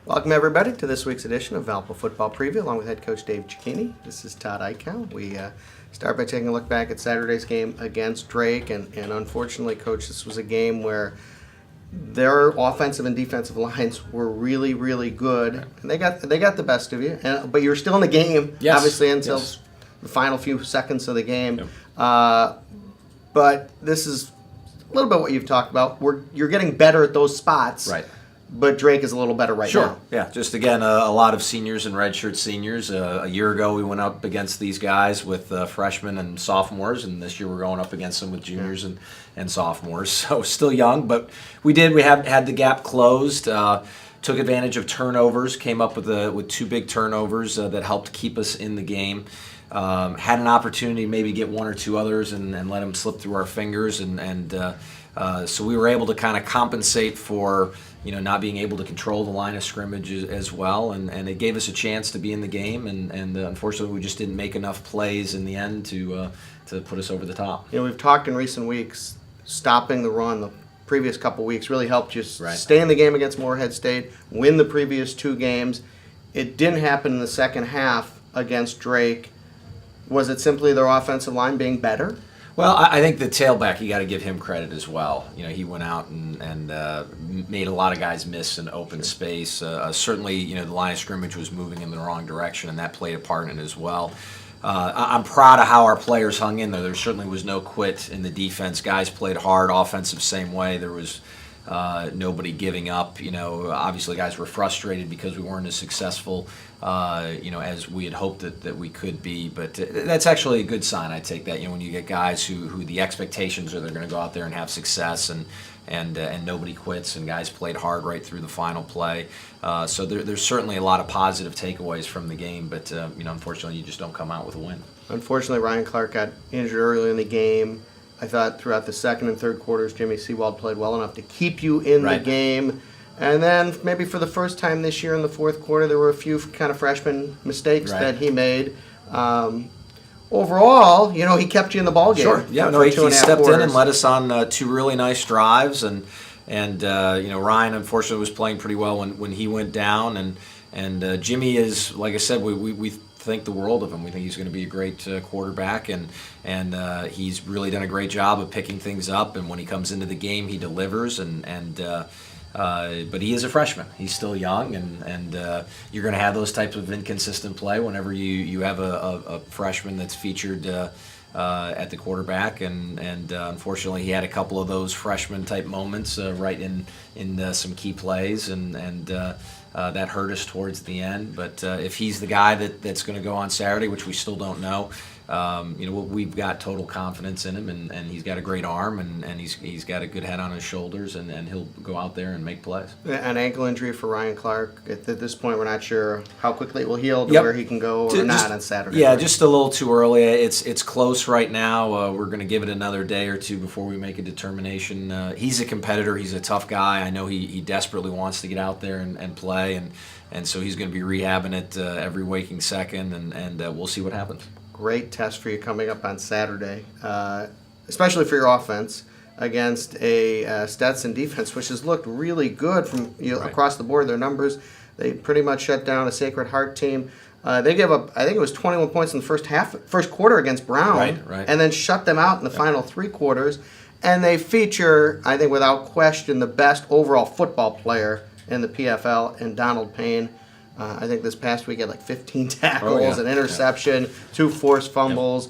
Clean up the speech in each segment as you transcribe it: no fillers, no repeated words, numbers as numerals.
Welcome, everybody, to this week's edition of Valpo Football Preview, along with head coach Dave Cicchini. This is Todd Eichow. We start by taking a look back at Saturday's game against Drake, and unfortunately, Coach, this was a game where their offensive and defensive lines were really, really good, and they got the best of you. But you're still in the game, yes. Obviously, until yes. the final few seconds of the game. Yep. But this is a little bit what you've talked about. You're getting better at those spots, Right. But Drake is a little better right now. Yeah, just again, a lot of seniors and redshirt seniors. A year ago, we went up against these guys with freshmen and sophomores, and this year we're going up against them with juniors and sophomores. So still young, but we had the gap closed. Took advantage of turnovers, came up with two big turnovers that helped keep us in the game. Had an opportunity to maybe get one or two others and let them slip through our fingers, so we were able to kind of compensate for not being able to control the line of scrimmage as well, and it gave us a chance to be in the game, and unfortunately we just didn't make enough plays in the end to put us over the top. We've talked in recent weeks, stopping the run the previous couple weeks really helped you Right. stay in the game against Morehead State, win the previous two games. It didn't happen in the second half against Drake. Was it simply their offensive line being better? Well, I think the tailback, you got to give him credit as well. He went out and made a lot of guys miss in open space. Certainly, the line of scrimmage was moving in the wrong direction, and that played a part in it as well. I'm proud of how our players hung in there. There certainly was no quit in the defense. Guys played hard, offensive same way. There was nobody giving up. Obviously guys were frustrated because we weren't as successful, as we had hoped that we could be. But that's actually a good sign. I take that. When you get guys who the expectations are they're going to go out there and have success, and nobody quits, and guys played hard right through the final play. So there's certainly a lot of positive takeaways from the game. But unfortunately, you just don't come out with a win. Unfortunately, Ryan Clark got injured early in the game. I thought throughout the second and third quarters, Jimmy Seawald played well enough to keep you in the game. And then maybe for the first time this year in the fourth quarter, there were a few kind of freshman mistakes that he made. Overall, he kept you in the ball game. Sure. Yeah. For He 2.5 stepped quarters. in and led us on two really nice drives, and Ryan unfortunately was playing pretty well when he went down, and Jimmy is, like I said, we think the world of him. We think he's going to be a great quarterback, and he's really done a great job of picking things up. And when he comes into the game, he delivers. But he is a freshman. He's still young, and you're going to have those types of inconsistent play whenever you have a freshman that's featured at the quarterback. And unfortunately, he had a couple of those freshman type moments right in some key plays, and that hurt us towards the end. But if he's the guy that's going to go on Saturday, which we still don't know, we've got total confidence in him, and he's got a great arm, and he's got a good head on his shoulders, and he'll go out there and make plays. An ankle injury for Ryan Clark. At this point, we're not sure how quickly it will heal to where he can go or not on Saturday. Yeah, just a little too early. It's close right now. We're going to give it another day or two before we make a determination. He's a competitor. He's a tough guy. I know he desperately wants to get out there and play, and so he's going to be rehabbing it every waking second, and we'll see what happens. Great test for you coming up on Saturday, especially for your offense against a Stetson defense, which has looked really good from across the board. Their numbers, they pretty much shut down a Sacred Heart team. They gave up, I think it was 21 points in the first quarter against Brown, right. And then shut them out in the final three quarters. And they feature, I think without question, the best overall football player in the PFL in Donald Payne. I think this past week he had like 15 tackles, an interception, 2 forced fumbles.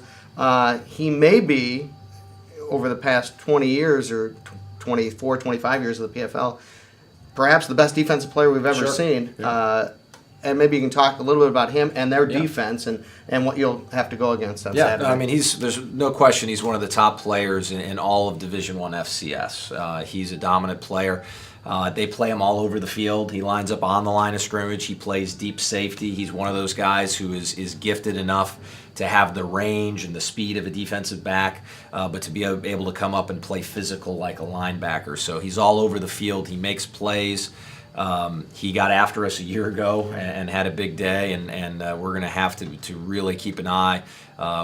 He may be, over the past 20 years or 24, 25 years of the PFL, perhaps the best defensive player we've ever seen. And maybe you can talk a little bit about him and their defense and what you'll have to go against on Saturday. I mean, there's no question he's one of the top players in all of Division I FCS. He's a dominant player. They play him all over the field. He lines up on the line of scrimmage. He plays deep safety. He's one of those guys who is gifted enough to have the range and the speed of a defensive back, but to be able to come up and play physical like a linebacker. So he's all over the field. He makes plays. He got after us a year ago and had a big day, and we're going to have to really keep an eye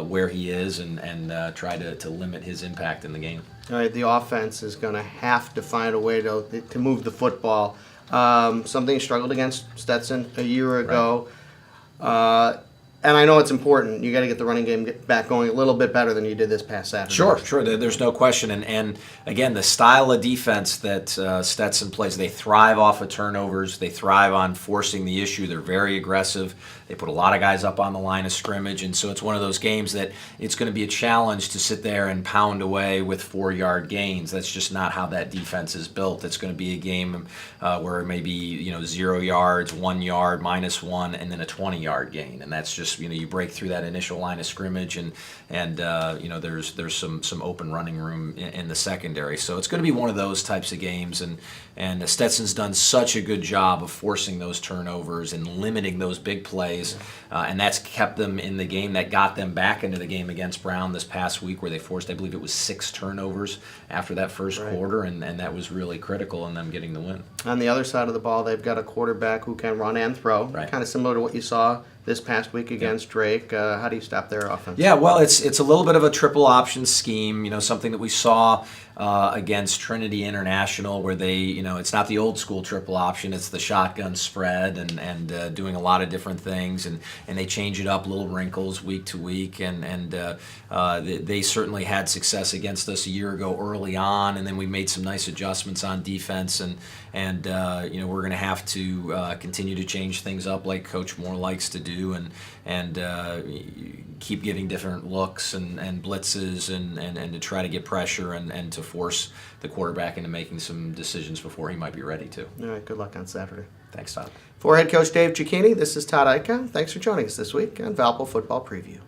where he is and try to limit his impact in the game. All right, the offense is going to have to find a way to move the football. something he struggled against Stetson a year ago. And I know it's important. You got to get the running game back going a little bit better than you did this past Saturday. Sure. There's no question. And again, the style of defense that Stetson plays, they thrive off of turnovers. They thrive on forcing the issue. They're very aggressive. They put a lot of guys up on the line of scrimmage. And so it's one of those games that it's going to be a challenge to sit there and pound away with 4-yard gains. That's just not how that defense is built. It's going to be a game where it may be 0 yards, 1 yard, -1, and then a 20-yard gain. And that's just you break through that initial line of scrimmage, and there's some open running room in the secondary. So it's going to be one of those types of games, and Stetson's done such a good job of forcing those turnovers and limiting those big plays, and that's kept them in the game. That got them back into the game against Brown this past week, where they forced, I believe it was 6 turnovers after that first quarter, and that was really critical in them getting the win. On the other side of the ball, they've got a quarterback who can run and throw, kind of similar to what you saw this past week against Drake. How do you stop their offense? Yeah, well, it's a little bit of a triple option scheme, something that we saw against Trinity International, where they, it's not the old school triple option, it's the shotgun spread, and doing a lot of different things, and they change it up, little wrinkles week to week, and they certainly had success against us a year ago early on, and then we made some nice adjustments on defense, and we're going to have to continue to change things up like Coach Moore likes to do, and keep giving different looks and blitzes, and to try to get pressure and to force the quarterback into making some decisions before he might be ready to. All right, good luck on Saturday. Thanks, Todd. For head coach Dave Cicchini, this is Todd Ica. Thanks for joining us this week on Valpo Football Preview.